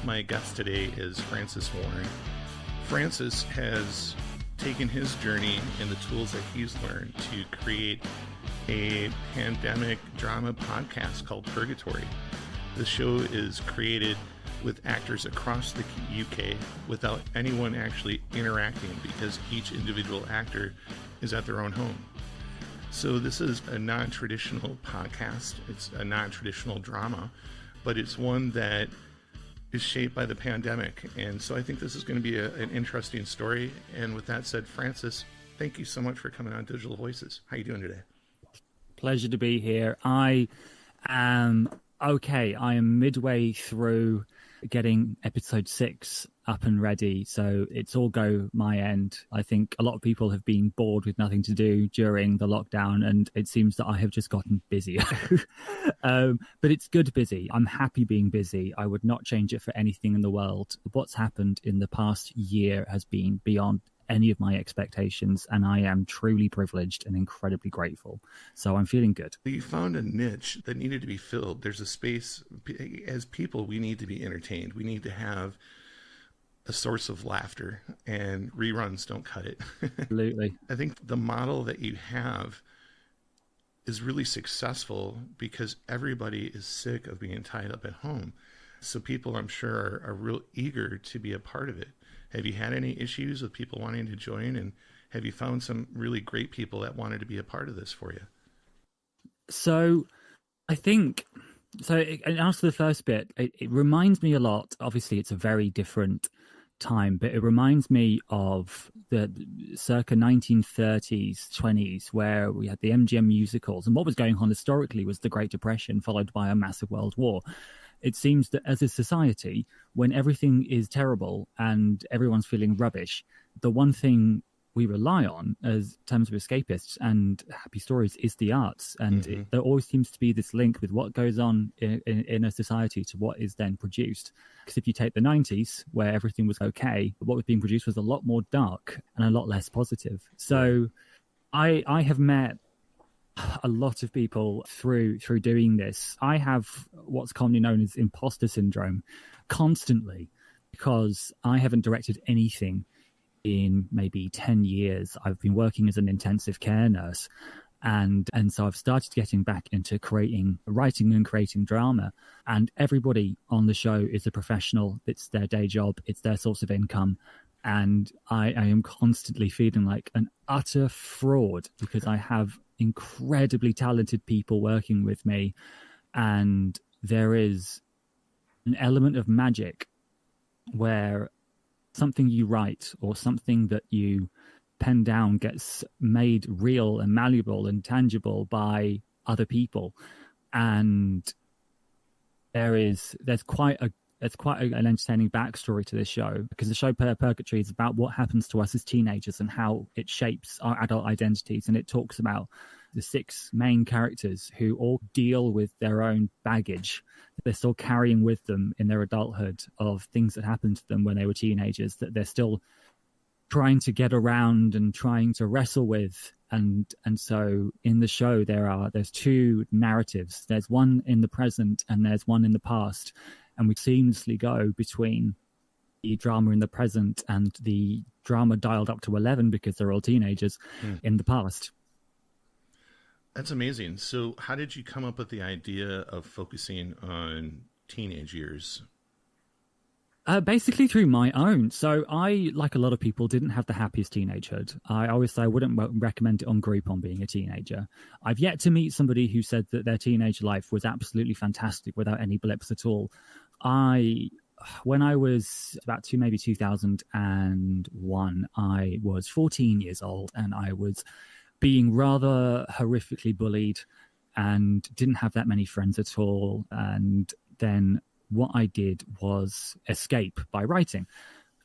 My guest today is Francis Warren. Francis has taken his journey and the tools that he's learned to create a pandemic drama podcast called Purgatory. The show is created with actors across the UK without anyone actually interacting because each individual actor is at their own home. So this is a non-traditional podcast. It's a non-traditional drama, but it's one that is shaped by the pandemic. And so I think this is going to be an interesting story. And with that said, Francis, thank you so much for coming on Digital Voices. How are you doing today? Pleasure to be here. I am okay. I am midway through getting episode 6 up and ready, so it's all go my end. I think a lot of people have been bored with nothing to do during the lockdown, and it seems that I have just gotten busier. But it's good busy. I'm happy being busy. I would not change it for anything in the world. What's happened in the past year has been beyond any of my expectations, and I am truly privileged and incredibly grateful. So I'm feeling good. You found a niche that needed to be filled. There's a space. As people, we need to be entertained. We need to have a source of laughter, and reruns don't cut it. Absolutely. I think the model that you have is really successful because everybody is sick of being tied up at home. So people, I'm sure, are real eager to be a part of it. Have you had any issues with people wanting to join? And have you found some really great people that wanted to be a part of this for you? So I think, and after the first bit, it reminds me a lot. Obviously, it's a very different time, but it reminds me of the circa 1930s, 20s, where we had the MGM musicals. And what was going on historically was the Great Depression, followed by a massive world war. It seems that as a society, when everything is terrible and everyone's feeling rubbish, the one thing we rely on as terms of escapists and happy stories is the arts. And there always seems to be this link with what goes on in a society to what is then produced. Because if you take the 90s, where everything was okay, what was being produced was a lot more dark and a lot less positive. So I have met a lot of people through doing this. I have what's commonly known as imposter syndrome constantly because I haven't directed anything in maybe 10 years. I've been working as an intensive care nurse, and so I've started getting back into writing and creating drama. And everybody on the show is a professional. It's their day job. It's their source of income. And I am constantly feeling like an utter fraud because I have incredibly talented people working with me, and there is an element of magic where something you write or something that you pen down gets made real and malleable and tangible by other people. And there's quite an entertaining backstory to this show, because the show Purgatory is about what happens to us as teenagers and how it shapes our adult identities. And it talks about the 6 main characters who all deal with their own baggage that they're still carrying with them in their adulthood, of things that happened to them when they were teenagers that they're still trying to get around and trying to wrestle with. And so in the show there's 2 narratives. There's one in the present and there's one in the past. And we seamlessly go between the drama in the present and the drama dialed up to 11 because they're all teenagers in the past. That's amazing. So how did you come up with the idea of focusing on teenage years? Basically through my own. So I, like a lot of people, didn't have the happiest teenagehood. I always say I wouldn't recommend it on Groupon being a teenager. I've yet to meet somebody who said that their teenage life was absolutely fantastic without any blips at all. When I was about 2001, I was 14 years old, and I was being rather horrifically bullied and didn't have that many friends at all. And then what I did was escape by writing.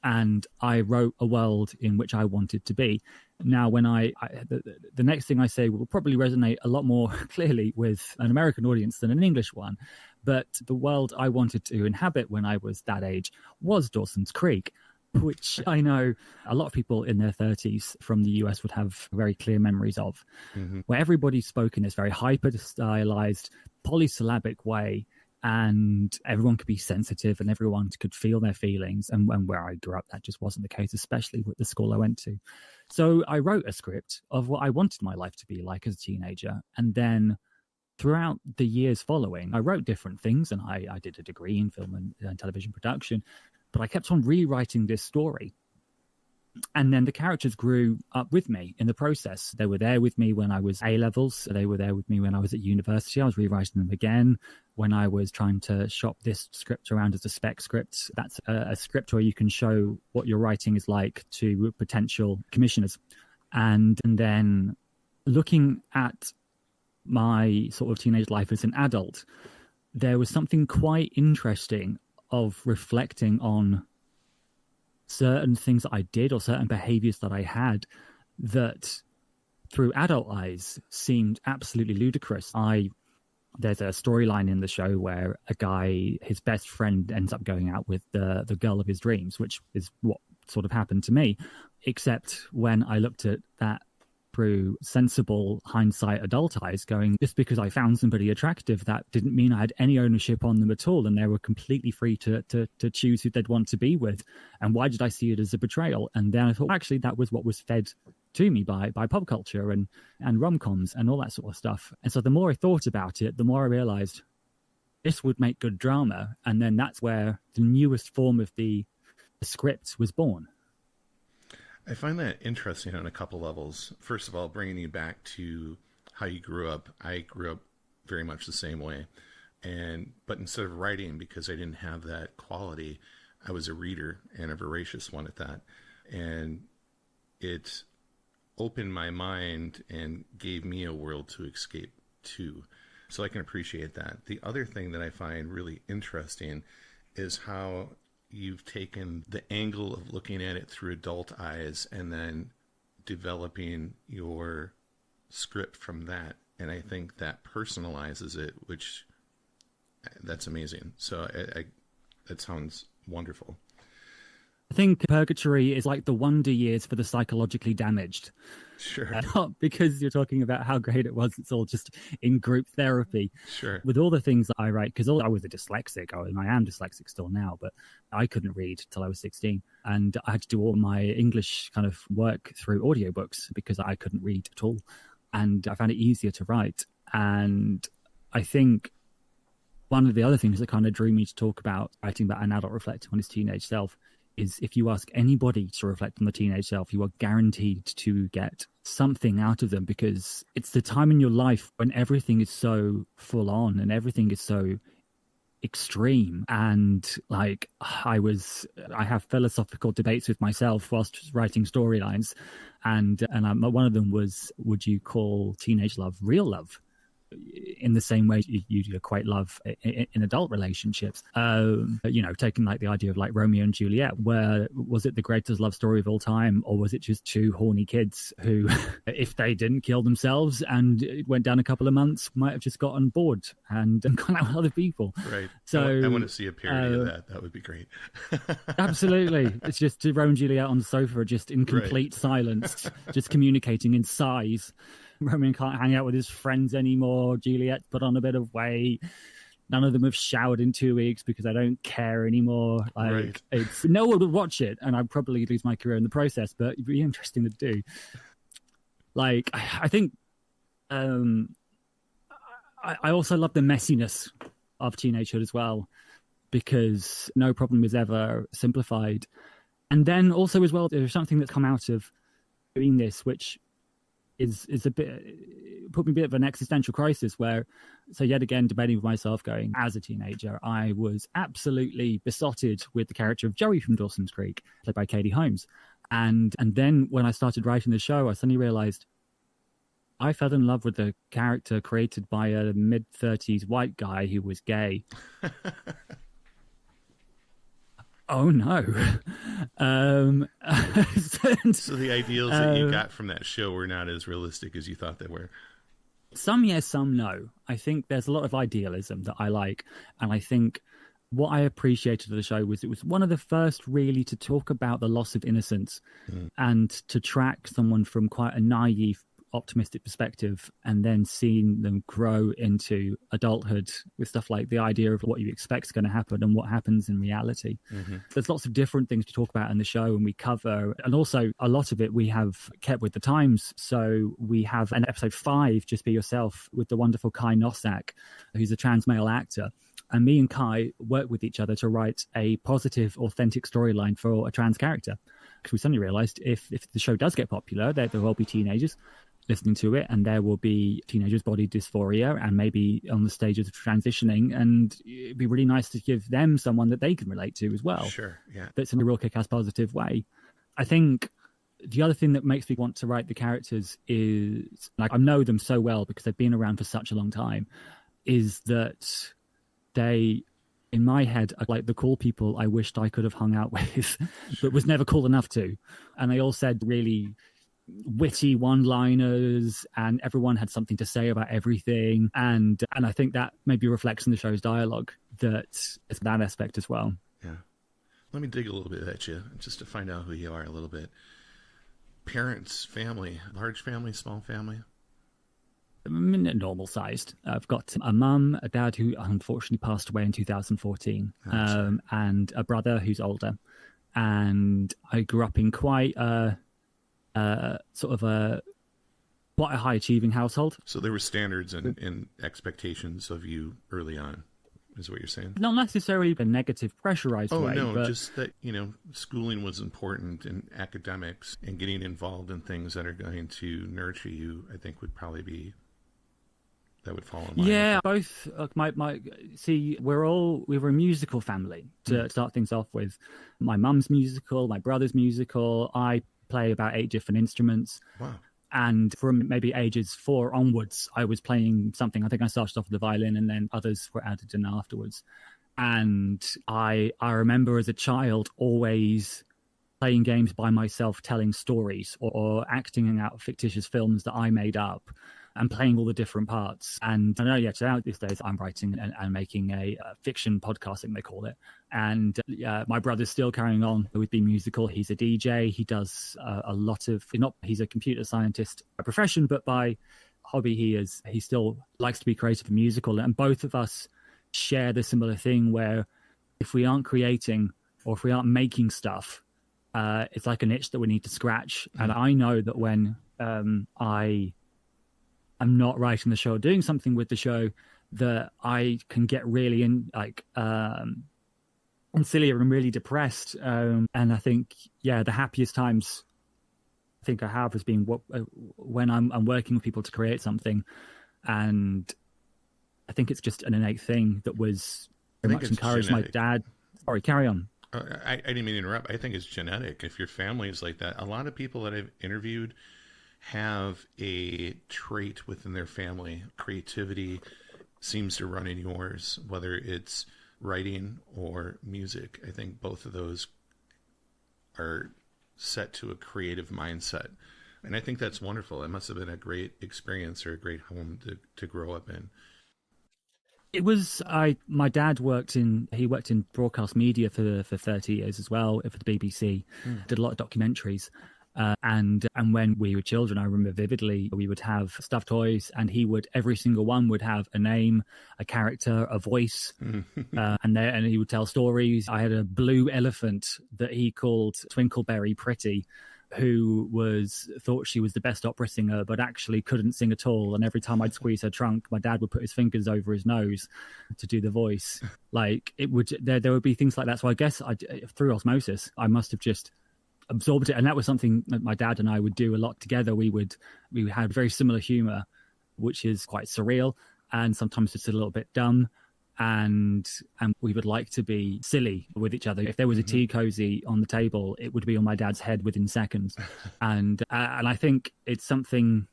And I wrote a world in which I wanted to be. Now, when the next thing I say will probably resonate a lot more clearly with an American audience than an English one. But the world I wanted to inhabit when I was that age was Dawson's Creek, which I know a lot of people in their 30s from the US would have very clear memories of, where everybody's spoken in this very hyper-stylized, polysyllabic way. and everyone could be sensitive and everyone could feel their feelings. And where I grew up, that just wasn't the case, especially with the school I went to. So I wrote a script of what I wanted my life to be like as a teenager. And then throughout the years following, I wrote different things, and I did a degree in film and television production, but I kept on rewriting this story. And then the characters grew up with me in the process. They were there with me when I was A-levels. They were there with me when I was at university. I was rewriting them again when I was trying to shop this script around as a spec script. That's a script where you can show what your writing is like to potential commissioners. And then looking at my sort of teenage life as an adult, there was something quite interesting of reflecting on certain things that I did or certain behaviors that I had that through adult eyes seemed absolutely ludicrous. There's a storyline in the show where a guy, his best friend, ends up going out with the girl of his dreams, which is what sort of happened to me, except when I looked at that through sensible hindsight adult eyes, going, just because I found somebody attractive, that didn't mean I had any ownership on them at all, and they were completely free to choose who they'd want to be with. And why did I see it as a betrayal? And then I thought, actually, that was what was fed to me by pop culture and rom-coms and all that sort of stuff. And so the more I thought about it, the more I realized this would make good drama. And then that's where the newest form of the script was born. I find that interesting on a couple levels. First of all, bringing you back to how you grew up. I grew up very much the same way. But instead of writing, because I didn't have that quality, I was a reader, and a voracious one at that. And it opened my mind and gave me a world to escape to. So I can appreciate that. The other thing that I find really interesting is how you've taken the angle of looking at it through adult eyes and then developing your script from that. And I think that personalizes it, which that's amazing. So that sounds wonderful. I think Purgatory is like the wonder years for the psychologically damaged. Sure. Not because you're talking about how great it was. It's all just in group therapy. Sure. With all the things that I write, because I was a dyslexic. I am dyslexic still now, but I couldn't read till I was 16. And I had to do all my English kind of work through audiobooks because I couldn't read at all. And I found it easier to write. And I think one of the other things that kind of drew me to talk about writing about an adult reflecting on his teenage self is if you ask anybody to reflect on the teenage self, you are guaranteed to get something out of them, because it's the time in your life when everything is so full on and everything is so extreme. And like I have philosophical debates with myself whilst writing storylines, and one of them was, would you call teenage love real love? In the same way you equate love in adult relationships, taking like the idea of like Romeo and Juliet, where was it the greatest love story of all time, or was it just two horny kids who, if they didn't kill themselves and it went down a couple of months, might have just gotten bored and gone out with other people? Right. So I want to see a parody of that. That would be great. Absolutely. It's just Romeo and Juliet on the sofa, just in complete silence, just communicating in sighs. Roman can't hang out with his friends anymore. Juliet put on a bit of weight. None of them have showered in 2 weeks because I don't care anymore. Like, It's no one would watch it, and I'd probably lose my career in the process. But it'd be interesting to do. Like, I think, I also love the messiness of teenagehood as well, because no problem is ever simplified. And then also as well, there's something that's come out of doing this, which is a bit, put me a bit of an existential crisis where, so yet again, debating with myself, going, as a teenager, I was absolutely besotted with the character of Joey from Dawson's Creek, played by Katie Holmes. And then when I started writing the show, I suddenly realized I fell in love with the character created by a mid-30s white guy who was gay. Oh no. So the ideals that you got from that show were not as realistic as you thought they were. Some yes, some no. I think there's a lot of idealism that I like. And I think what I appreciated of the show was it was one of the first really to talk about the loss of innocence and to track someone from quite a naive optimistic perspective, and then seeing them grow into adulthood with stuff like the idea of what you expect is going to happen and what happens in reality. There's lots of different things to talk about in the show and we cover, and also a lot of it we have kept with the times. So we have an episode 5, Just Be Yourself, with the wonderful Kai Nossak, who's a trans male actor. And me and Kai work with each other to write a positive, authentic storyline for a trans character. Because we suddenly realized if the show does get popular, there will be teenagers listening to it, and there will be teenagers' body dysphoria and maybe on the stage of transitioning, and it'd be really nice to give them someone that they can relate to as well. Sure, yeah. That's in a real kick-ass positive way. I think the other thing that makes me want to write the characters is, like, I know them so well because they've been around for such a long time, is that they, in my head, are like the cool people I wished I could have hung out with, but was never cool enough to. And they all said really witty one-liners, and everyone had something to say about everything. And I think that maybe reflects in the show's dialogue, that it's that aspect as well. Yeah. Let me dig a little bit at you, just to find out who you are a little bit. Parents, family, large family, small family? Normal sized. I've got a mum, a dad who unfortunately passed away in 2014, and a brother who's older. And I grew up in quite a high achieving household. So there were standards and expectations of you early on, is what you're saying? Not necessarily a negative, pressurized way. Oh, no, but just that, schooling was important, and academics and getting involved in things that are going to nurture you, I think would probably be, that would fall in line. Yeah, both. We were a musical family to start things off with. My mum's musical, my brother's musical. I play about 8 different instruments. Wow. And from maybe ages 4 onwards, I was playing something. I think I started off with the violin, and then others were added in afterwards. And I remember as a child always playing games by myself, telling stories or acting out fictitious films that I made up, and playing all the different parts. And I know, so these days I'm writing and making a fiction podcasting, they call it. And my brother's still carrying on with being musical. He's a DJ. He does a lot of, he's a computer scientist by profession, but by hobby, he still likes to be creative and musical. And both of us share the similar thing where if we aren't creating or if we aren't making stuff, it's like an itch that we need to scratch. And I know that when I'm not writing the show or doing something with the show, that I can get really silly and really depressed. And I think, the happiest times I think I have has been when I'm working with people to create something. And I think it's just an innate thing that was very much encouraged. Genetic. My dad. Sorry, carry on. I didn't mean to interrupt. I think it's genetic. If your family is like that, a lot of people that I've interviewed have a trait within their family. Creativity seems to run in yours, whether it's writing or music. I think both of those are set to a creative mindset. And I think that's wonderful. It must have been a great experience or a great home to grow up in. It was, my dad worked in broadcast media for 30 years as well, for the BBC, did a lot of documentaries. And when we were children, I remember vividly, we would have stuffed toys, and every single one would have a name, a character, a voice, and he would tell stories. I had a blue elephant that he called Twinkleberry Pretty, who thought she was the best opera singer, but actually couldn't sing at all. And every time I'd squeeze her trunk, my dad would put his fingers over his nose to do the voice. Like there would be things like that. So I guess through osmosis, I must have just absorbed it. And that was something that my dad and I would do a lot together. We had very similar humor, which is quite surreal and sometimes just a little bit dumb. And we would like to be silly with each other. If there was a tea cozy on the table, it would be on my dad's head within seconds. And I think it's something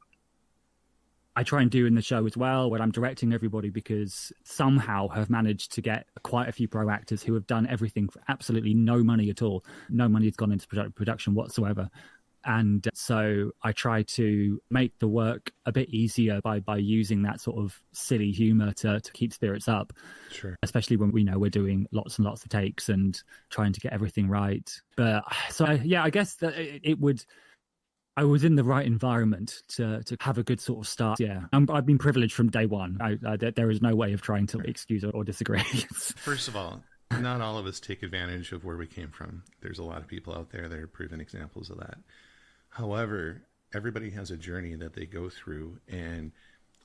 I try and do in the show as well when I'm directing everybody, because somehow have managed to get quite a few pro actors who have done everything for absolutely no money at all. No money has gone into production whatsoever. And so I try to make the work a bit easier by using that sort of silly humor to keep spirits up. Sure. Especially when we know we're doing lots and lots of takes and trying to get everything right. But so, I guess that it would... I was in the right environment to have a good sort of start. Yeah, I've been privileged from day one. There is no way of trying to excuse or disagree. First of all, not all of us take advantage of where we came from. There's a lot of people out there that are proven examples of that. However, everybody has a journey that they go through and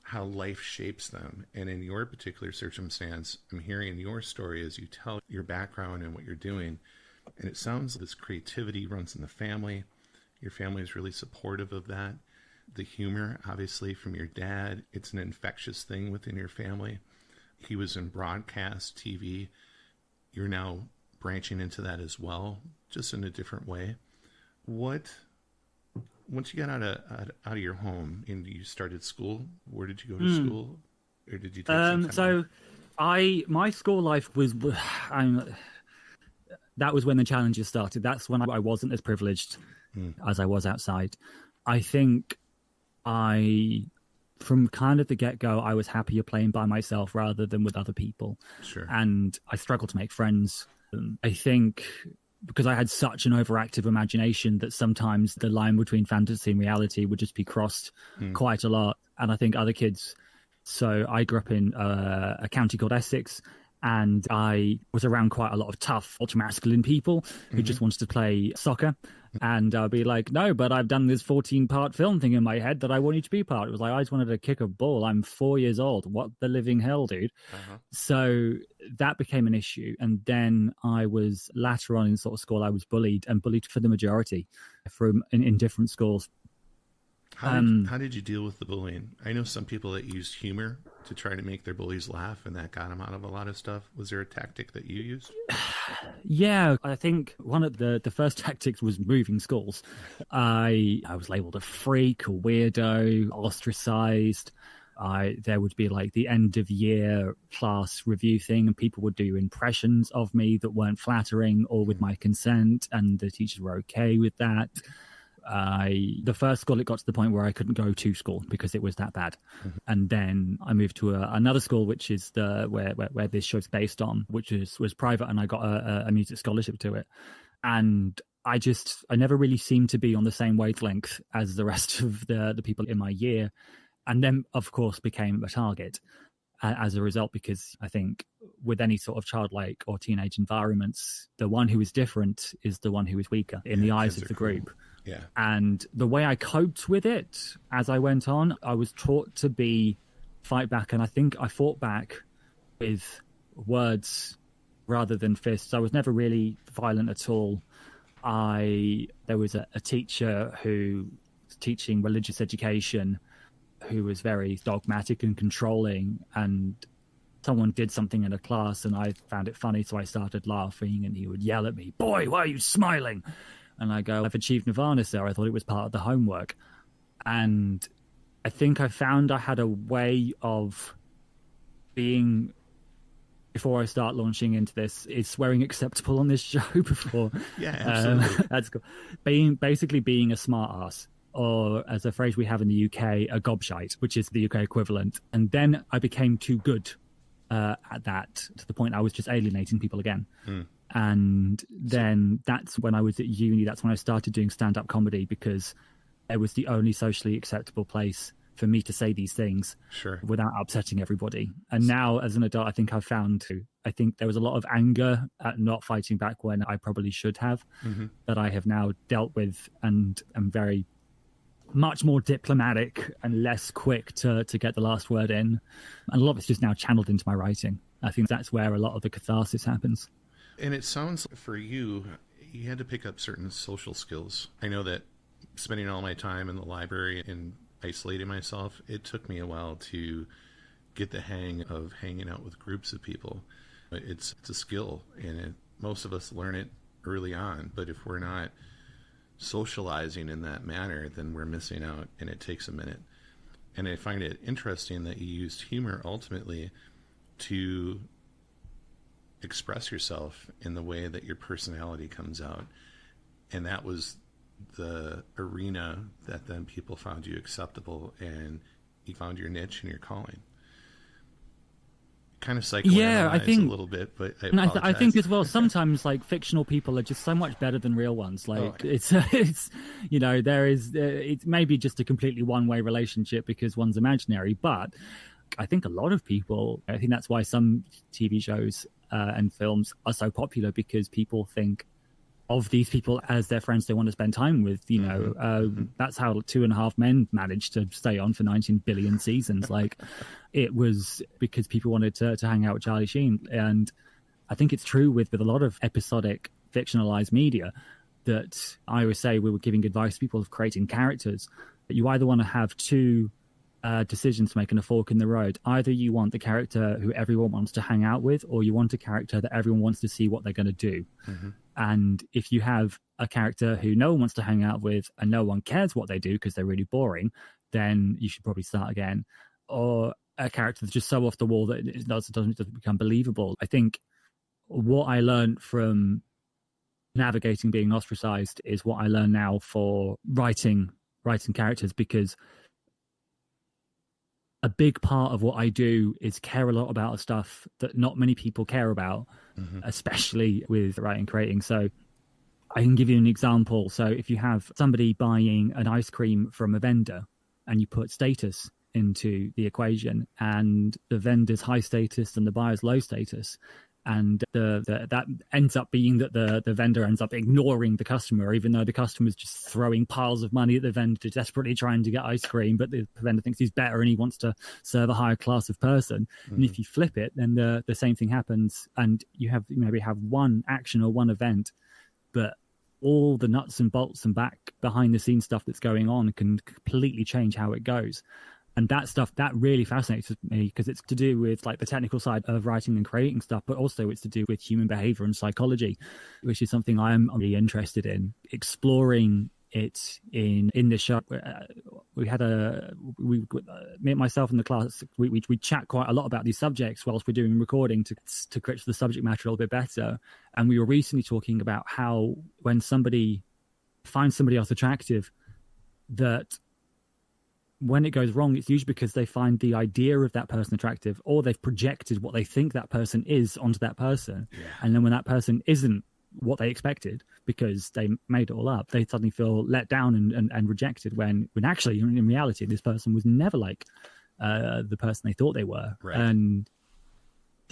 how life shapes them. And in your particular circumstance, I'm hearing your story as you tell your background and what you're doing. And it sounds like this creativity runs in the family. Your family is really supportive of that. The humor, obviously, from your dad, it's an infectious thing within your family. He was in broadcast TV. You're now branching into that as well, just in a different way. Once you got out of your home and you started school, where did you go to school? Or did you take some time off? My school life was... that was when the challenges started. That's when I wasn't as privileged as I was outside. I think from kind of the get-go, I was happier playing by myself rather than with other people. Sure. And I struggled to make friends. I think because I had such an overactive imagination that sometimes the line between fantasy and reality would just be crossed quite a lot. And I think other kids... So I grew up in a county called Essex, and I was around quite a lot of tough, ultra-masculine people who just wanted to play soccer. And I'd be like, no, but I've done this 14-part film thing in my head that I want you to be part. It was like, I just wanted to kick a ball. I'm 4 years old. What the living hell, dude? So that became an issue. And then I was later on in sort of school, I was bullied for the majority in different schools. How did you deal with the bullying? I know some people that used humor to try to make their bullies laugh, and that got them out of a lot of stuff. Was there a tactic that you used? Yeah, I think one of the first tactics was moving schools. I was labeled a freak, a weirdo, ostracized. There would be like the end of year class review thing, and people would do impressions of me that weren't flattering or with my consent, and the teachers were okay with that. The first school, it got to the point where I couldn't go to school because it was that bad. And then I moved to another school, which is where this show's based on, which was private, and I got a music scholarship to it. And I never really seemed to be on the same wavelength as the rest of the people in my year. And then, of course, became a target as a result, because I think with any sort of childlike or teenage environments, the one who is different is the one who is weaker in the eyes of the group. Yeah. And the way I coped with it as I went on, I was taught to fight back. And I think I fought back with words rather than fists. I was never really violent at all. There was a teacher who was teaching religious education who was very dogmatic and controlling, and someone did something in a class and I found it funny, so I started laughing, and he would yell at me, "Boy, why are you smiling?" And I go, "I've achieved nirvana, sir. I thought it was part of the homework." And I think I found I had a way of being, before I start launching into this, is swearing acceptable on this show before? Yeah, absolutely. That's cool. Basically being a smart ass, or as a phrase we have in the UK, a gobshite, which is the UK equivalent. And then I became too good at that, to the point I was just alienating people again. And then that's when I was at uni. That's when I started doing stand-up comedy, because it was the only socially acceptable place for me to say these things without upsetting everybody. And now as an adult, I think I think there was a lot of anger at not fighting back when I probably should have, that I have now dealt with, and am very much more diplomatic and less quick to get the last word in. And a lot of it's just now channeled into my writing. I think that's where a lot of the catharsis happens. And it sounds like for you had to pick up certain social skills. I know that spending all my time in the library and isolating myself, it took me a while to get the hang of hanging out with groups of people. It's a skill, and most of us learn it early on. But if we're not socializing in that manner, then we're missing out, and it takes a minute. And I find it interesting that you used humor ultimately to express yourself in the way that your personality comes out. And that was the arena that then people found you acceptable, and you found your niche and your calling. kind of psychoanalyze I think a little bit, but I apologize. I think as well, sometimes like fictional people are just so much better than real ones. Like it's there is it's maybe just a completely one-way relationship because one's imaginary, but I think a lot of people, I think that's why some TV shows and films are so popular, because people think of these people as their friends they want to spend time with. That's how 2.5 Men managed to stay on for 19 billion seasons. Like, it was because people wanted to hang out with Charlie Sheen. And I think it's true with a lot of episodic fictionalized media that I always say, we were giving advice to people of creating characters, that you either want to have two decisions to make in a fork in the road. Either you want the character who everyone wants to hang out with, or you want a character that everyone wants to see what they're going to do. And if you have a character who no one wants to hang out with and no one cares what they do because they're really boring, then you should probably start again. Or a character that's just so off the wall that it doesn't become believable. I think what I learned from navigating being ostracized is what I learn now for writing characters, because a big part of what I do is care a lot about stuff that not many people care about, especially with writing and creating. So I can give you an example. So if you have somebody buying an ice cream from a vendor and you put status into the equation, and the vendor's high status and the buyer's low status, and that ends up being that the vendor ends up ignoring the customer, even though the customer's just throwing piles of money at the vendor, desperately trying to get ice cream, but the vendor thinks he's better and he wants to serve a higher class of person. And if you flip it, then the same thing happens, and you maybe have one action or one event, but all the nuts and bolts and behind the scenes stuff that's going on can completely change how it goes. And that stuff, that really fascinates me, because it's to do with like the technical side of writing and creating stuff, but also it's to do with human behavior and psychology, which is something I'm really interested in exploring it in this show. We had me, myself and the class, we chat quite a lot about these subjects whilst we're doing recording to create the subject matter a little bit better. And we were recently talking about how when somebody finds somebody else attractive, that when it goes wrong, it's usually because they find the idea of that person attractive, or they've projected what they think that person is onto that person. Yeah. And then when that person isn't what they expected because they made it all up, they suddenly feel let down and rejected, when actually in reality this person was never like the person they thought they were. Right. And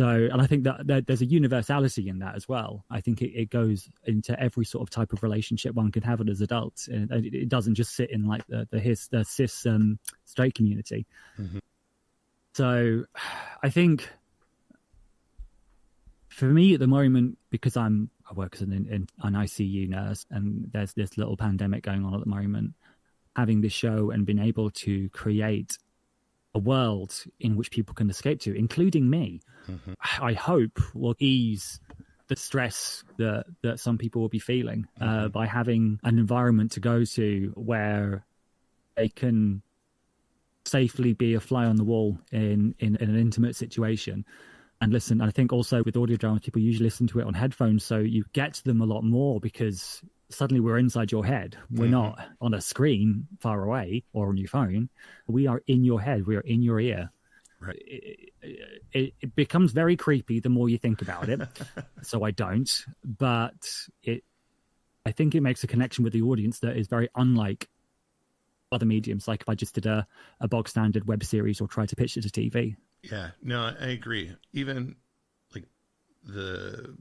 I think that there's a universality in that as well. I think it goes into every sort of type of relationship one can have as adults. And it doesn't just sit in like the cis straight community. So I think for me at the moment, because I work as an ICU nurse, and there's this little pandemic going on at the moment, having this show and being able to create a world in which people can escape to, including me, I hope will ease the stress that some people will be feeling by having an environment to go to where they can safely be a fly on the wall in an intimate situation and listen. And I think also with audio dramas, people usually listen to it on headphones, so you get to them a lot more because suddenly we're inside your head. We're not on a screen far away or on your phone. We are in your head. We are in your ear. Right. It becomes very creepy the more you think about it. So I don't. But I think it makes a connection with the audience that is very unlike other mediums. Like if I just did a bog standard web series or tried to pitch it to TV. Yeah, no, I agree. Even like the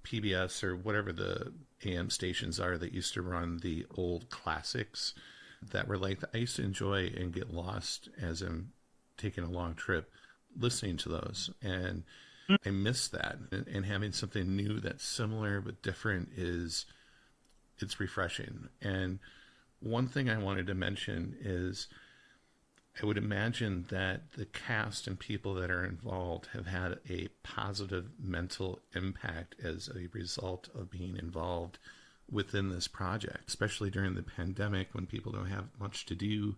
PBS or whatever the AM stations are that used to run the old classics that were like, I used to enjoy and get lost as I'm taking a long trip listening to those, and I miss that, and having something new that's similar but different it's refreshing. And one thing I wanted to mention is I would imagine that the cast and people that are involved have had a positive mental impact as a result of being involved within this project, especially during the pandemic when people don't have much to do.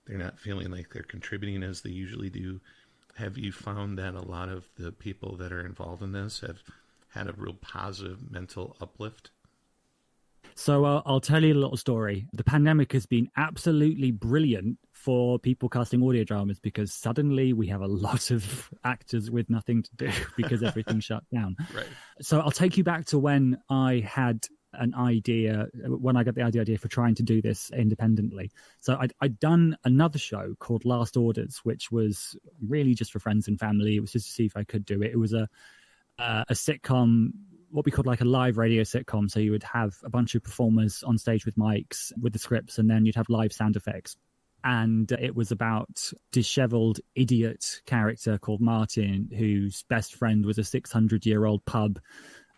They're not feeling like they're contributing as they usually do. Have you found that a lot of the people that are involved in this have had a real positive mental uplift? So I'll tell you a little story. The pandemic has been absolutely brilliant for people casting audio dramas, because suddenly we have a lot of actors with nothing to do because everything shut down. Right. So I'll take you back to when I had an idea, when I got the idea for trying to do this independently. So I'd done another show called Last Orders, which was really just for friends and family. It was just to see if I could do it. It was a sitcom, what we called like a live radio sitcom. So you would have a bunch of performers on stage with mics, with the scripts, and then you'd have live sound effects. And it was about disheveled idiot character called Martin, whose best friend was a 600-year-old pub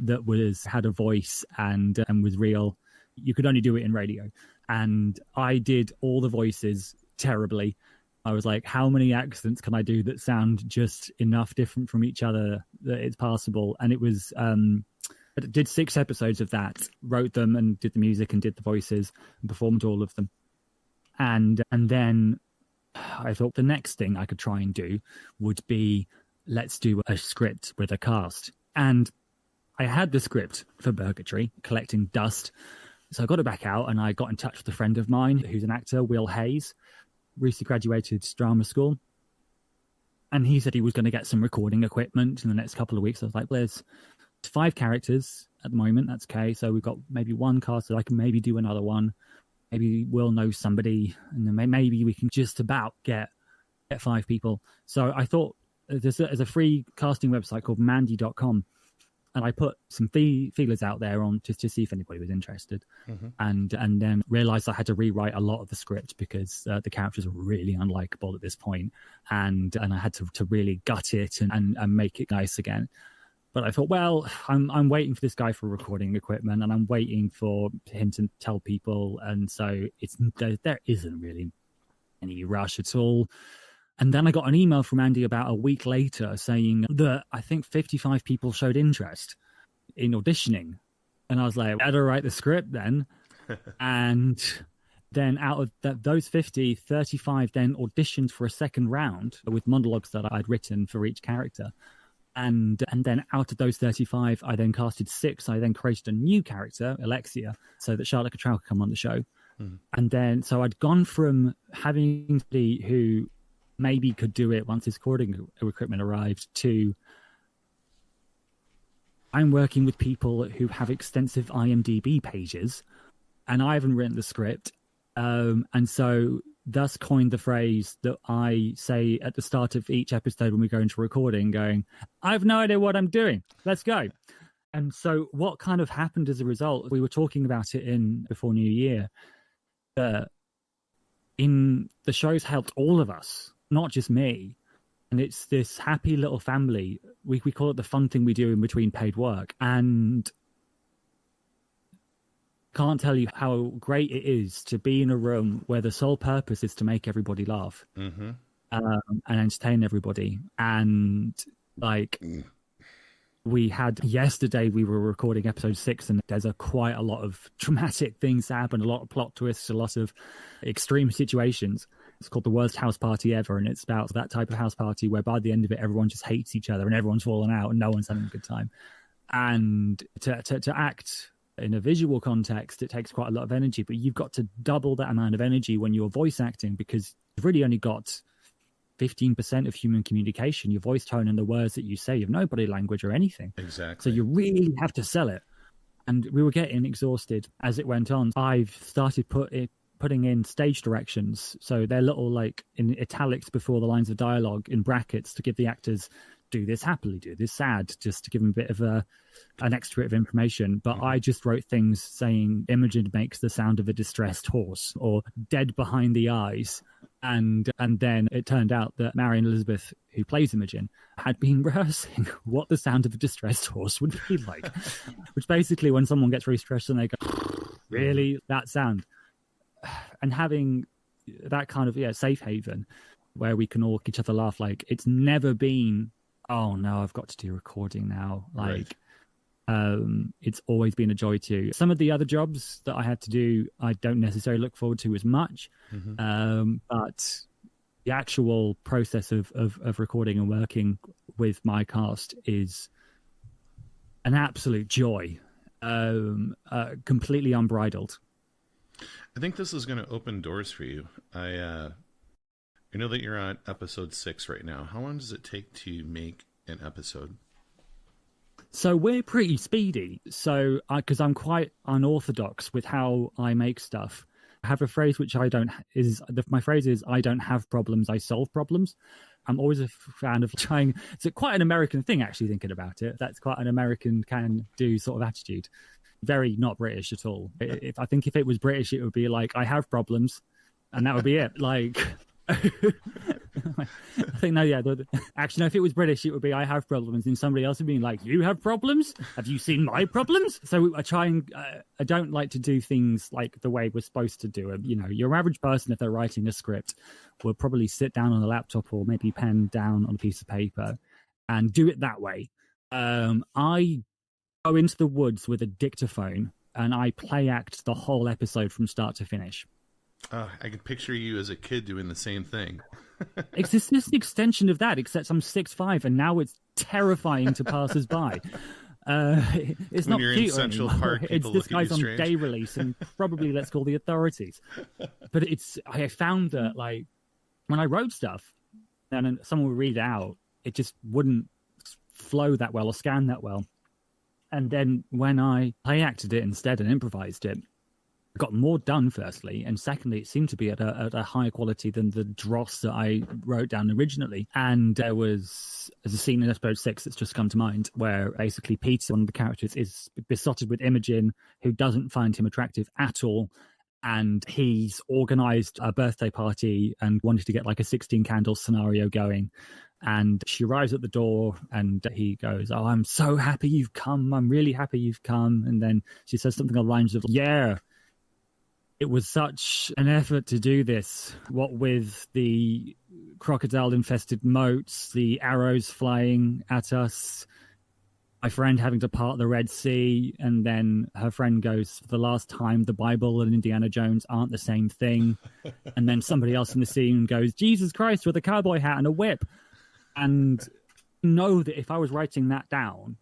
that had a voice and was real. You could only do it in radio. And I did all the voices terribly. I was like, how many accents can I do that sound just enough different from each other that it's passable? And it was, I did 6 episodes of that, wrote them and did the music and did the voices and performed all of them. And then I thought the next thing I could try and do would be, let's do a script with a cast. And I had the script for Purgatory, collecting dust. So I got it back out and I got in touch with a friend of mine who's an actor, Will Hayes, recently graduated drama school. And he said he was going to get some recording equipment in the next couple of weeks. I was like, there's 5 characters at the moment. That's okay. So we've got maybe 1 cast, so I can maybe do another one. Maybe Will know somebody, and then maybe we can just about get 5 people. So I thought there's a free casting website called mandy.com. And I put some feelers out there on just to see if anybody was interested. Mm-hmm. And then realized I had to rewrite a lot of the script because the characters were really unlikable at this point. And I had to really gut it and make it nice again. But I thought, well, I'm waiting for this guy for recording equipment, and I'm waiting for him to tell people. And so there isn't really any rush at all. And then I got an email from Andy about a week later saying that I think 55 people showed interest in auditioning. And I was like, I better write the script then. And then out of those 50, 35 then auditioned for a second round with monologues that I'd written for each character. And then out of those 35, I then casted 6. I then created a new character, Alexia, so that Charlotte Cottrell could come on the show. Mm. And then, so I'd gone from having somebody who maybe could do it once his recording equipment arrived to I'm working with people who have extensive IMDb pages and I haven't written the script. And so thus coined the phrase that I say at the start of each episode when we go into recording, going, I have no idea what I'm doing. Let's go. And so what kind of happened as a result, we were talking about it before New Year, in the show's helped all of us, not just me. And it's this happy little family. We call it the fun thing we do in between paid work. And can't tell you how great it is to be in a room where the sole purpose is to make everybody laugh, mm-hmm. And entertain everybody. And yesterday we were recording episode 6, and there's quite a lot of dramatic things that happen, a lot of plot twists, a lot of extreme situations. It's called The Worst House Party Ever, and it's about that type of house party where by the end of it, everyone just hates each other and everyone's fallen out and no one's having a good time. And to act in a visual context, it takes quite a lot of energy, but you've got to double that amount of energy when you're voice acting, because you've really only got 15% of human communication, your voice tone and the words that you say. You have no body language or anything. Exactly. So you really have to sell it. And we were getting exhausted as it went on. I've started putting in stage directions. So they're little in italics before the lines of dialogue in brackets to give the actors do this happily, do this sad, just to give them a bit of an extra bit of information. But I just wrote things saying Imogen makes the sound of a distressed horse, or dead behind the eyes. And then it turned out that Marion Elizabeth, who plays Imogen, had been rehearsing what the sound of a distressed horse would be like. Which basically, when someone gets very stressed and they go, really, that sound. And having that kind of safe haven where we can all make each other laugh, it's never been, oh no, I've got to do recording now. Right. It's always been a joy to. Some of the other jobs that I had to do, I don't necessarily look forward to as much. Mm-hmm. But the actual process of recording and working with my cast is an absolute joy, completely unbridled. I think this is going to open doors for you. I know that you're on episode 6 right now. How long does it take to make an episode? So we're pretty speedy. So because I'm quite unorthodox with how I make stuff. I have a phrase which my phrase is I don't have problems, I solve problems. I'm always a fan of trying. It's quite an American thing, actually, thinking about it. That's quite an American can do sort of attitude. Very not British at all. I think if it was British, it would be like, I have problems, and that would be it. Like, I think, no, yeah. Actually, no, if it was British, it would be, I have problems, and somebody else would be like, you have problems? Have you seen my problems? So I don't like to do things like the way we're supposed to do it. You know, your average person, if they're writing a script, will probably sit down on a laptop or maybe pen down on a piece of paper and do it that way. I go into the woods with a dictaphone and I play act the whole episode from start to finish. I can picture you as a kid doing the same thing. It's just an extension of that, except I'm 6'5", and now it's terrifying to passers-by. It's when not you're cute in Central anymore. Park, It's this guy's on strange. day release, and probably let's call the authorities. But I found that, like, when I wrote stuff, and someone would read it out, it just wouldn't flow that well or scan that well. And then when I acted it instead and improvised it, I got more done, firstly, and secondly, it seemed to be at a higher quality than the dross that I wrote down originally. And there's a scene in episode 6 that's just come to mind where basically Peter, one of the characters, is besotted with Imogen, who doesn't find him attractive at all. And he's organized a birthday party and wanted to get like a 16 candle scenario going. And she arrives at the door and he goes, "Oh, I'm so happy you've come. I'm really happy you've come." And then she says something along the lines of, "Yeah, it was such an effort to do this. What with the crocodile-infested moats, the arrows flying at us, my friend having to part the Red Sea," and then her friend goes, "For the last time, the Bible and Indiana Jones aren't the same thing." And then somebody else in the scene goes, "Jesus Christ," with a cowboy hat and a whip. And know that if I was writing that down,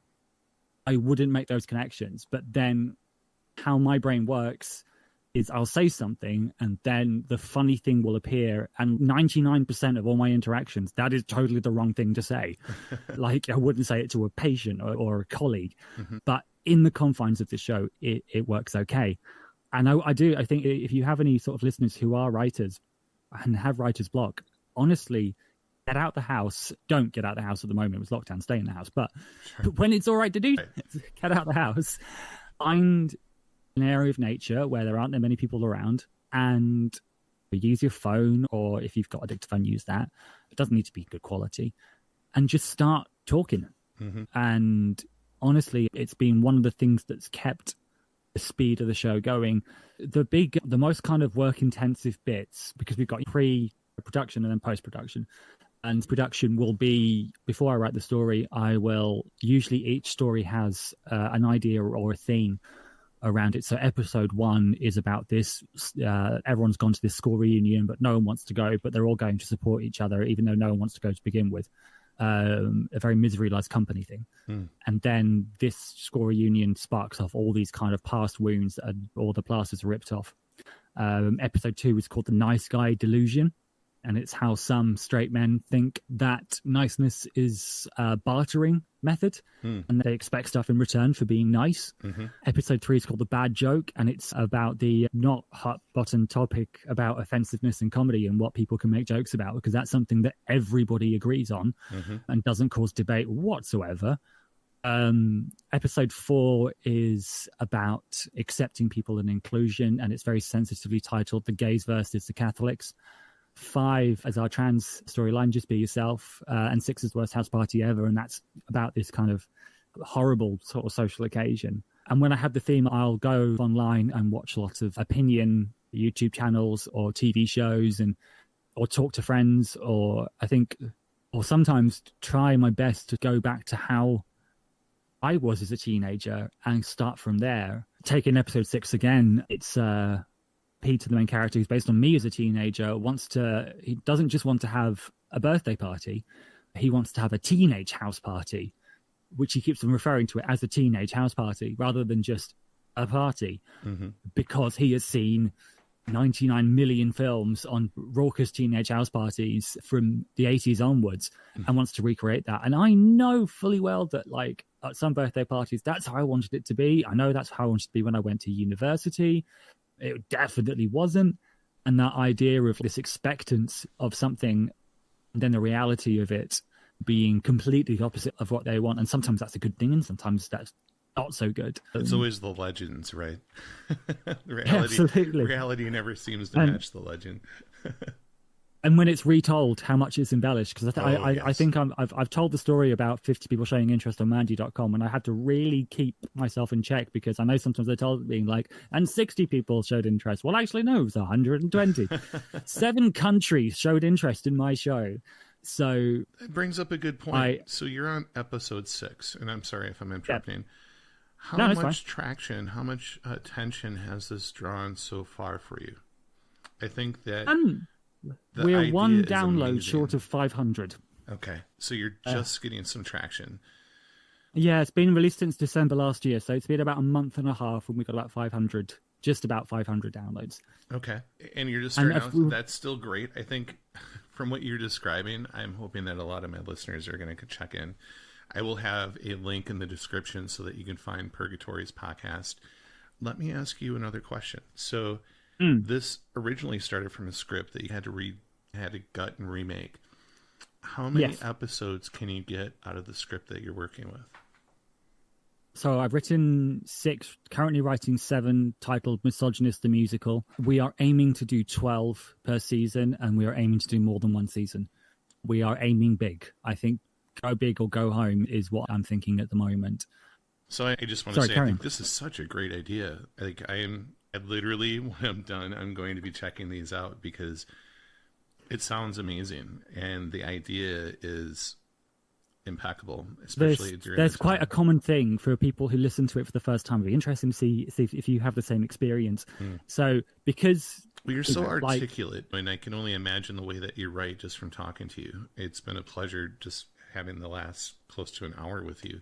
I wouldn't make those connections. But then how my brain works is I'll say something and then the funny thing will appear, and 99% of all my interactions, that is totally the wrong thing to say. Like, I wouldn't say it to a patient or a colleague. Mm-hmm. But in the confines of the show, it works okay. And I think if you have any sort of listeners who are writers and have writer's block, honestly, get out the house. Don't get out the house at the moment. It was lockdown. Stay in the house. But when it's all right to do, get out the house. Find an area of nature where there aren't that many people around, and use your phone, or if you've got a dictaphone, use that. It doesn't need to be good quality. And just start talking. Mm-hmm. And honestly, it's been one of the things that's kept the speed of the show going. The most kind of work-intensive bits, because we've got pre-production and then post-production. And production will be, before I write the story, usually each story has an idea or a theme around it. So episode 1 is about this. Everyone's gone to this school reunion, but no one wants to go, but they're all going to support each other, even though no one wants to go to begin with. A very misery loves company thing. And then this school reunion sparks off all these kind of past wounds and all the plasters are ripped off. Episode 2 is called The Nice Guy Delusion. And it's how some straight men think that niceness is a bartering method, and they expect stuff in return for being nice. Mm-hmm. Episode 3 is called The Bad Joke, and it's about the not hot button topic about offensiveness in comedy and what people can make jokes about, because that's something that everybody agrees on and doesn't cause debate whatsoever. Episode 4 is about accepting people and inclusion, and it's very sensitively titled The Gays versus the Catholics. 5 as our trans storyline, Just Be Yourself, and 6 is Worst House Party Ever, and that's about this kind of horrible sort of social occasion. And when I have the theme, I'll go online and watch lots of opinion YouTube channels or TV shows, or talk to friends, or sometimes try my best to go back to how I was as a teenager and start from there. Taking episode 6 again, it's Peter, the main character, who's based on me as a teenager, he doesn't just want to have a birthday party, he wants to have a teenage house party, which he keeps on referring to it as a teenage house party rather than just a party, because he has seen 99 million films on raucous teenage house parties from the 80s onwards and wants to recreate that. And I know fully well that, like, at some birthday parties, that's how I wanted it to be. I know that's how I wanted it to be when I went to university. It definitely wasn't. And that idea of this expectance of something, and then the reality of it being completely opposite of what they want. And sometimes that's a good thing, and sometimes that's not so good. It's always the legends, right? Absolutely. Reality never seems to match the legend. And when it's retold, how much it's embellished. Because Yes. I think I've told the story about 50 people showing interest on Mandy.com, and I had to really keep myself in check, because I know sometimes they're told being like, and 60 people showed interest. Well, actually, no, it was 120. 7 countries showed interest in my show. So it brings up a good point. So you're on episode 6, and I'm sorry if I'm interrupting. Yeah. How much traction, how much attention has this drawn so far for you? I think that we're one download amazing. short of 500. Okay, so you're just getting some traction. Yeah, it's been released since December last year, so it's been about a month and a half when we got about 500, just about 500 downloads. Okay, and you're just starting out. That's still great. I think from what you're describing, I'm hoping that a lot of my listeners are going to check in. I will have a link in the description so that you can find Purgatory's podcast. Let me ask you another question. So this originally started from a script that you had to gut and remake. How many episodes can you get out of the script that you're working with? So I've written 6, currently writing 7, titled Misogynist the Musical. We are aiming to do 12 per season, and we are aiming to do more than one season. We are aiming big. I think go big or go home is what I'm thinking at the moment. So I just want to say, I think this is such a great idea. I literally, when I'm done, I'm going to be checking these out, because it sounds amazing, and the idea is impeccable, especially there's quite a common thing for people who listen to it for the first time. It'd be interesting to see if you have the same experience. So because you're so articulate, and I can only imagine the way that you write just from talking to you. It's been a pleasure just having the last close to an hour with you.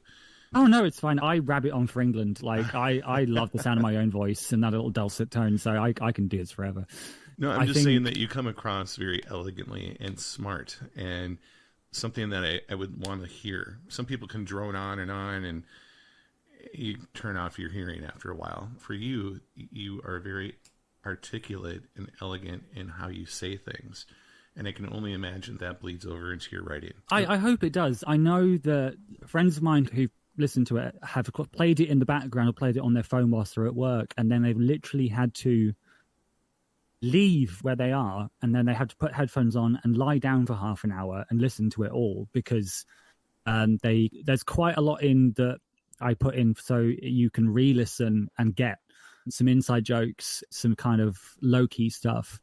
Oh, no, it's fine. I rabbit on for England. Like, I love the sound of my own voice and that little dulcet tone, so I can do this forever. No, I'm just saying that you come across very elegantly and smart, and something that I would want to hear. Some people can drone on, and you turn off your hearing after a while. For you, you are very articulate and elegant in how you say things, and I can only imagine that bleeds over into your writing. I hope it does. I know that friends of mine who listen to it have played it in the background or played it on their phone whilst they're at work, and then they've literally had to leave where they are, and then they have to put headphones on and lie down for half an hour and listen to it all, because there's quite a lot in that I put in so you can re-listen and get some inside jokes, some kind of low-key stuff.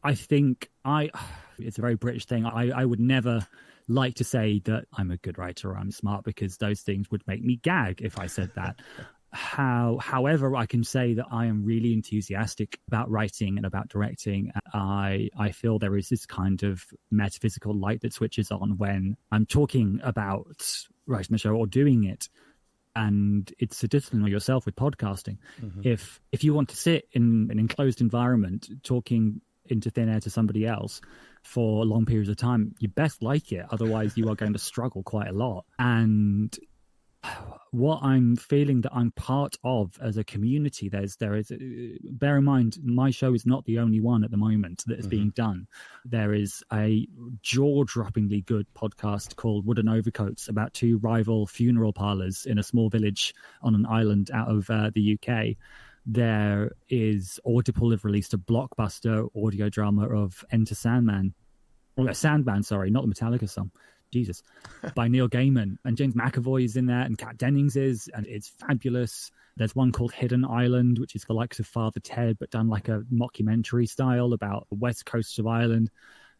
I think it's a very British thing. I would never like to say that I'm a good writer or I'm smart, because those things would make me gag if I said that. However, I can say that I am really enthusiastic about writing and about directing. I feel there is this kind of metaphysical light that switches on when I'm talking about writing the show or doing it. And it's a discipline of yourself with podcasting. If you want to sit in an enclosed environment talking into thin air to somebody else for long periods of time, you best like it. Otherwise, you are going to struggle quite a lot. And what I'm feeling that I'm part of as a community, there is bear in mind, my show is not the only one at the moment that is being done. There is a jaw-droppingly good podcast called Wooden Overcoats about 2 rival funeral parlors in a small village on an island out of the UK. There is Audible have released a blockbuster audio drama of Enter Sandman, or Sandman, sorry, not the Metallica song. Jesus, by Neil Gaiman, and James McAvoy is in there, and Kat Dennings is, and it's fabulous. There's one called Hidden Island, which is the likes of Father Ted, but done like a mockumentary style about the west coast of Ireland.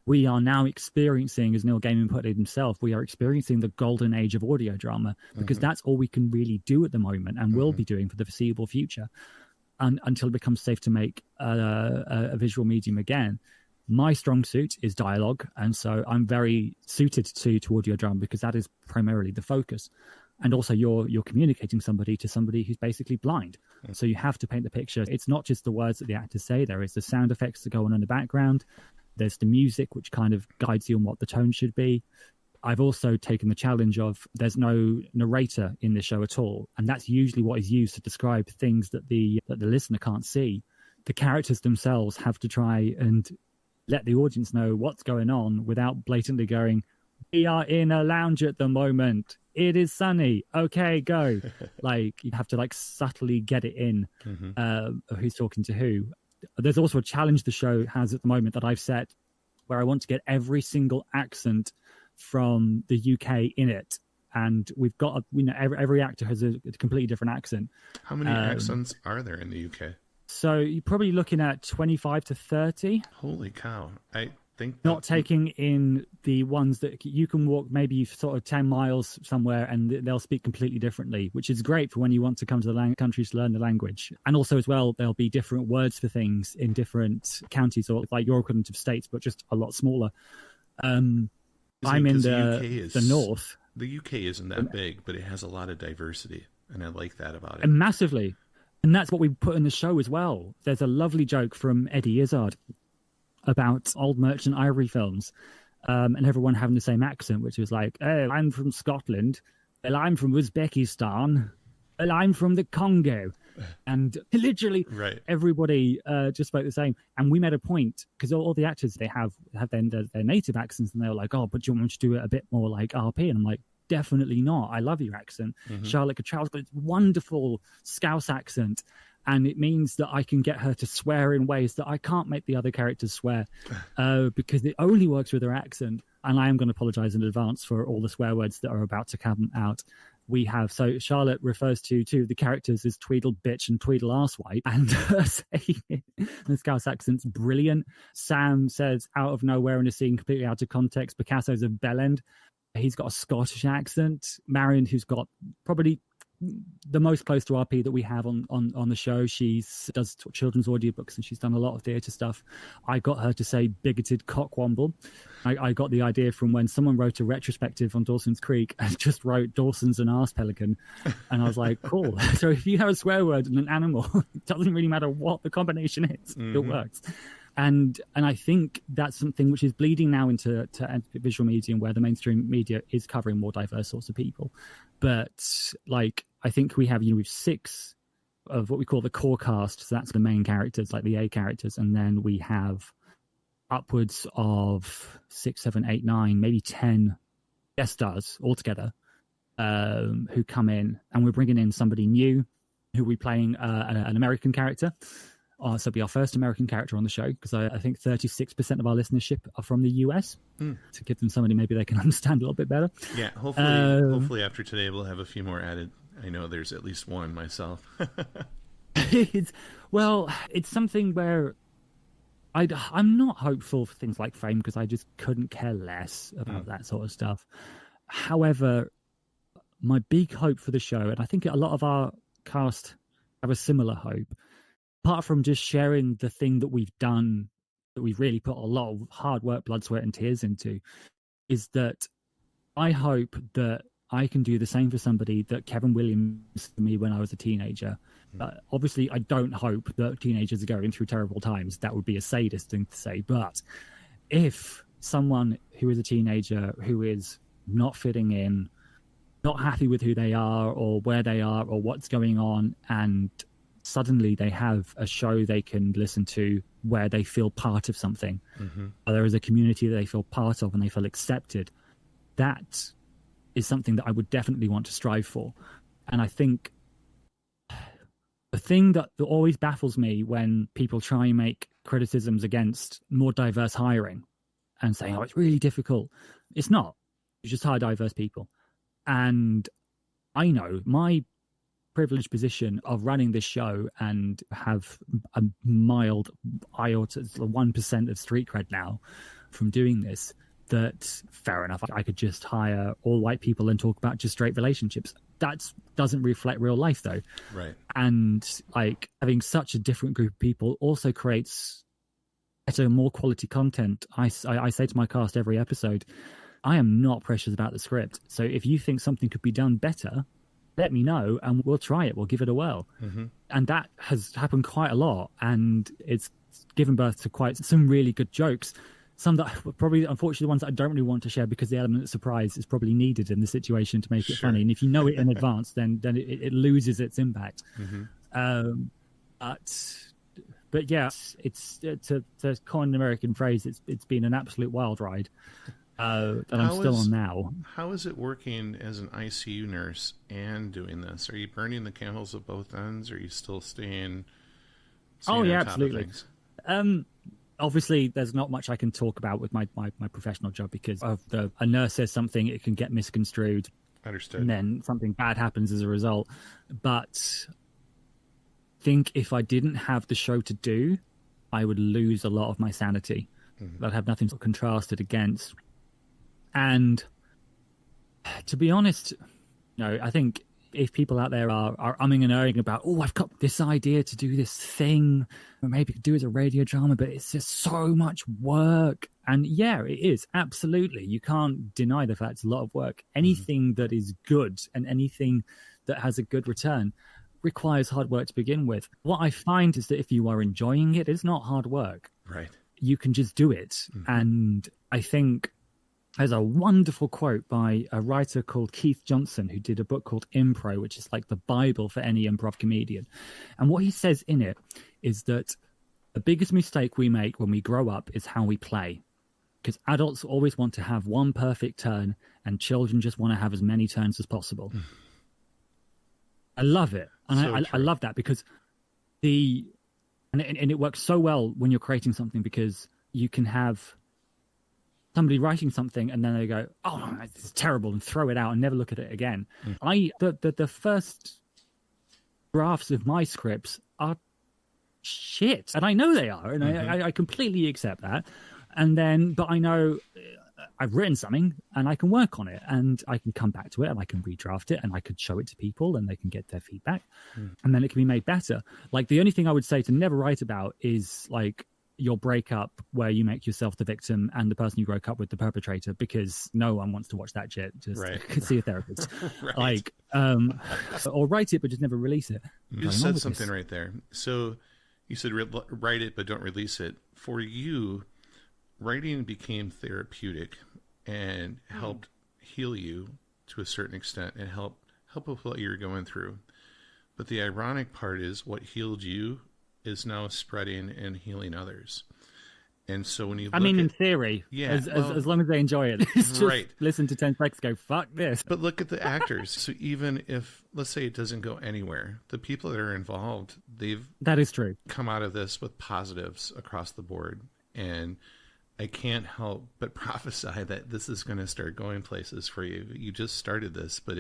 We are now experiencing, as Neil Gaiman put it himself, we are experiencing the golden age of audio drama, because that's all we can really do at the moment, and will be doing for the foreseeable future, until it becomes safe to make a visual medium again. My strong suit is dialogue, and so I'm very suited to audio drama, because that is primarily the focus. And also you're communicating somebody to somebody who's basically blind. So you have to paint the picture. It's not just the words that the actors say. There is the sound effects that go on in the background. There's the music, which kind of guides you on what the tone should be. I've also taken the challenge of there's no narrator in the show at all. And that's usually what is used to describe things that the listener can't see. The characters themselves have to try and let the audience know what's going on without blatantly going, "We are in a lounge at the moment. It is sunny. Okay, go." Like, you have to like subtly get it in who's talking to who. There's also a challenge the show has at the moment that I've set where I want to get every single accent from the UK in it. And we've got, every actor has a completely different accent. How many accents are there in the UK? So you're probably looking at 25 to 30. Holy cow. I think not taking in the ones that you can walk maybe sort of 10 miles somewhere and they'll speak completely differently, which is great for when you want to come to the countries to learn the language. And also as well, there'll be different words for things in different counties, or like your equivalent of states, but just a lot smaller. I'm in the north. The UK isn't that big, but it has a lot of diversity, and I like that about it. And massively. And that's what we put in the show as well. There's a lovely joke from Eddie Izzard about old merchant ivory films, and everyone having the same accent, which was like, "Oh, I'm from Scotland. Well, I'm from Uzbekistan. Well, I'm from the Congo." And literally everybody just spoke the same. And we made a point, because all the actors, they have their native accents, and they were like, "Oh, but do you want me to do it a bit more like RP?" And I'm like, definitely not. I love your accent. Charlotte Cottrell's got this wonderful Scouse accent, and it means that I can get her to swear in ways that I can't make the other characters swear, because it only works with her accent. And I am going to apologize in advance for all the swear words that are about to come out. We have, so Charlotte refers to two of the characters as Tweedle Bitch and Tweedle Arsewipe, and saying it in the Scouse accent's brilliant. Sam says out of nowhere in a scene completely out of context, Picasso's a bellend. He's got a Scottish accent. Marion, who's got probably the most close to RP that we have on the show, she does children's audiobooks and she's done a lot of theatre stuff. I got her to say bigoted cockwomble. I got the idea from when someone wrote a retrospective on Dawson's Creek and just wrote Dawson's an arse pelican, and I was like, cool. So if you have a swear word and an animal, it doesn't really matter what the combination is. It works. And I think that's something which is bleeding now into visual media, where the mainstream media is covering more diverse sorts of people. But like, I think we have 6 of what we call the core cast. So that's the main characters, like the A characters. And then we have upwards of 6, 7, 8, 9, maybe 10 guest stars altogether who come in. And we're bringing in somebody new who will be playing an American character. So it'll be our first American character on the show, because I think 36% of our listenership are from the US, to give them somebody maybe they can understand a little bit better. Yeah, hopefully after today we'll have a few more added. I know there's at least one myself. It's something where I'm not hopeful for things like fame, because I just couldn't care less about that sort of stuff. However, my big hope for the show, and I think a lot of our cast have a similar hope, apart from just sharing the thing that we've done, that we've really put a lot of hard work, blood, sweat, and tears into, is that I hope that I can do the same for somebody that Kevin Williams for me when I was a teenager. Obviously, I don't hope that teenagers are going through terrible times. That would be a sadist thing to say. But if someone who is a teenager, who is not fitting in, not happy with who they are or where they are or what's going on, and suddenly they have a show they can listen to where they feel part of something, or there is a community that they feel part of and they feel accepted, that is something that I would definitely want to strive for. And I think the thing that always baffles me when people try and make criticisms against more diverse hiring and saying, "Oh, it's really difficult," it's not. You just hire diverse people. And I know my privileged position of running this show and have a mild iota 1% of street cred now from doing this, that fair enough, I could just hire all white people and talk about just straight relationships. That doesn't reflect real life, though. Right. And like, having such a different group of people also creates better, more quality content. I say to my cast every episode, I am not precious about the script. So if you think something could be done better, let me know and we'll try it. We'll give it a whirl. Mm-hmm. And that has happened quite a lot. And it's given birth to quite some really good jokes. Some that probably, unfortunately, the ones that I don't really want to share because the element of surprise is probably needed in the situation to make it funny. And if you know it in advance, then it loses its impact. Mm-hmm. But yeah, it's to coin an American phrase, it's been an absolute wild ride that I'm still on now. How is it working as an ICU nurse and doing this? Are you burning the candles at both ends? Or are you still staying oh, yeah, on top absolutely. of things? Obviously, there's not much I can talk about with my professional job because of a nurse says something, it can get misconstrued. Understood. And then something bad happens as a result. But I think if I didn't have the show to do, I would lose a lot of my sanity. Mm-hmm. I'd have nothing to contrast it against. And to be honest, I think if people out there are umming and erring about, oh, I've got this idea to do this thing, or maybe do it as a radio drama, but it's just so much work. And yeah, it is. Absolutely. You can't deny the fact it's a lot of work. Anything that is good and anything that has a good return requires hard work to begin with. What I find is that if you are enjoying it, it's not hard work. Right. You can just do it. Mm-hmm. And I think there's a wonderful quote by a writer called Keith Johnson, who did a book called Impro, which is like the Bible for any improv comedian. And what he says in it is that the biggest mistake we make when we grow up is how we play. Because adults always want to have one perfect turn and children just want to have as many turns as possible. I love it. And I love that because and it works so well when you're creating something because you can have somebody writing something and then they go, oh, it's terrible, and throw it out and never look at it again. The first drafts of my scripts are shit, and I know they are, and I completely accept that. But I know I've written something and I can work on it and I can come back to it and I can redraft it and I could show it to people and they can get their feedback and then it can be made better. Like the only thing I would say to never write about is like your breakup where you make yourself the victim and the person you broke up with the perpetrator, because no one wants to watch that shit. Just see a therapist. Right. Or write it but just never release it. You just said something right there. So you said write it but don't release it. For you, writing became therapeutic and helped heal you to a certain extent and help with what you were going through. But the ironic part is what healed you is now spreading and healing others. And so when you look in theory, as long as they enjoy it, it's just listen to 10 seconds, go, fuck this. But look at the actors. So even if, let's say it doesn't go anywhere, the people that are involved, that is true, come out of this with positives across the board. And I can't help but prophesy that this is going to start going places for you. You just started this, but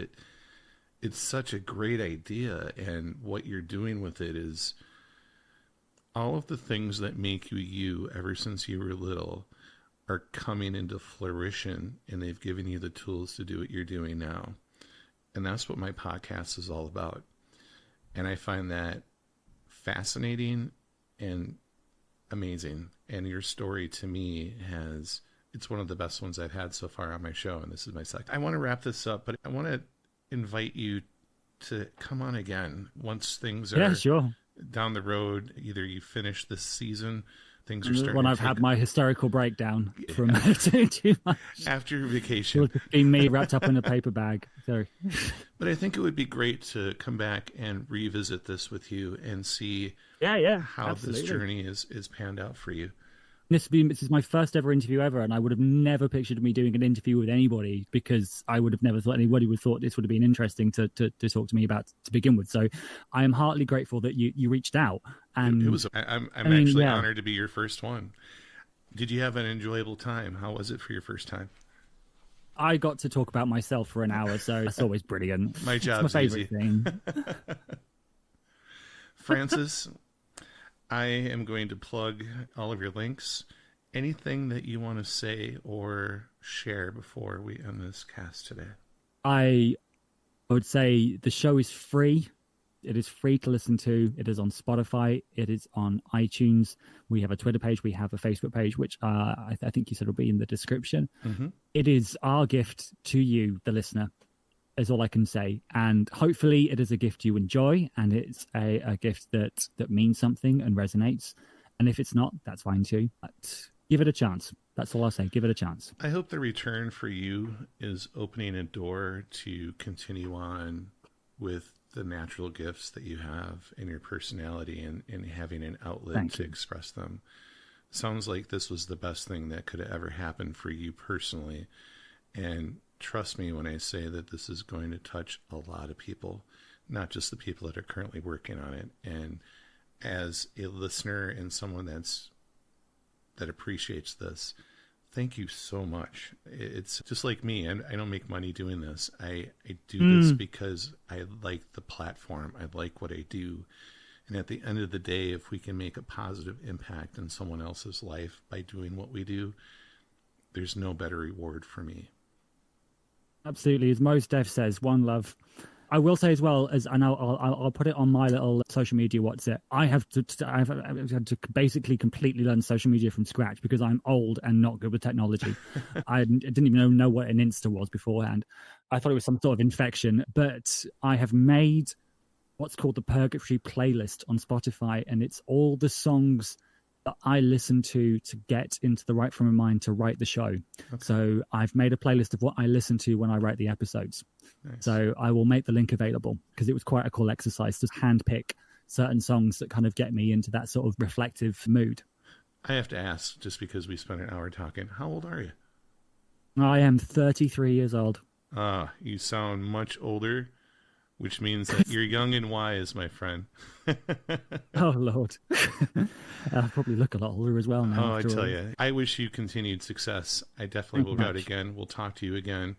it's such a great idea. And what you're doing with it is all of the things that make you ever since you were little are coming into fruition, and they've given you the tools to do what you're doing now. And that's what my podcast is all about. And I find that fascinating and amazing. And your story to me it's one of the best ones I've had so far on my show. And this is my second. I want to wrap this up, but I want to invite you to come on again once things are down the road. Either you finish this season, things are starting. When I've had my hysterical breakdown from too much. After your vacation. It would be me wrapped up in a paper bag. Sorry. But I think it would be great to come back and revisit this with you and see how this journey is panned out for you. This is my first ever interview ever, and I would have never pictured me doing an interview with anybody because I would have never thought anybody would have thought this would have been interesting to talk to me about to begin with. So I am heartily grateful that you reached out. And I'm actually honored to be your first one. Did you have an enjoyable time? How was it for your first time? I got to talk about myself for an hour, so it's always brilliant. My job's my favorite thing. Francis, I am going to plug all of your links. Anything that you want to say or share before we end this cast today? I would say the show is free. It is free to listen to. It is on Spotify. It is on iTunes. We have a Twitter page. We have a Facebook page, which I think you said will be in the description. Mm-hmm. It is our gift to you, the listener, is all I can say. And hopefully it is a gift you enjoy, and it's a gift that means something and resonates. And if it's not, that's fine too. But give it a chance. That's all I'll say. Give it a chance. I hope the return for you is opening a door to continue on with the natural gifts that you have in your personality and having an outlet to express them. Sounds like this was the best thing that could have ever happened for you personally. And trust me when I say that this is going to touch a lot of people, not just the people that are currently working on it. And as a listener and someone that appreciates this, thank you so much. It's just like me, and I don't make money doing this. I do this because I like the platform. I like what I do. And at the end of the day, if we can make a positive impact in someone else's life by doing what we do, there's no better reward for me. Absolutely. As Mos Def says, one love. I will say as well, as and I'll put it on my little social media. What's it? I've had to basically completely learn social media from scratch because I'm old and not good with technology. I didn't even know what an Insta was beforehand. I thought it was some sort of infection. But I have made what's called the Purgatory playlist on Spotify, and it's all the songs that I listen to get into the right frame of mind to write the show. Okay. So I've made a playlist of what I listen to when I write the episodes. Nice. So I will make the link available because it was quite a cool exercise to handpick certain songs that kind of get me into that sort of reflective mood. I have to ask, just because we spent an hour talking, how old are you? I am 33 years old. You sound much older, which means that you're young and wise, my friend. Oh, Lord. I probably look a lot older as well now. Oh, I tell you. I wish you continued success. I definitely will go out again. We'll talk to you again.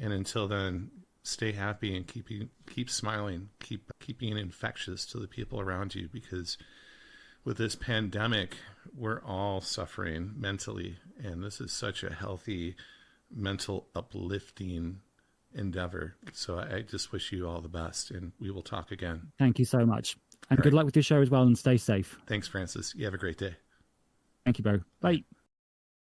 And until then, stay happy and keep smiling. Keep being infectious to the people around you, because with this pandemic, we're all suffering mentally. And this is such a healthy, mental, uplifting endeavor. So I just wish you all the best, and we will talk again. Thank you so much. And good luck with your show as well, and stay safe. Thanks, Francis. You have a great day. Thank you, bro. Bye.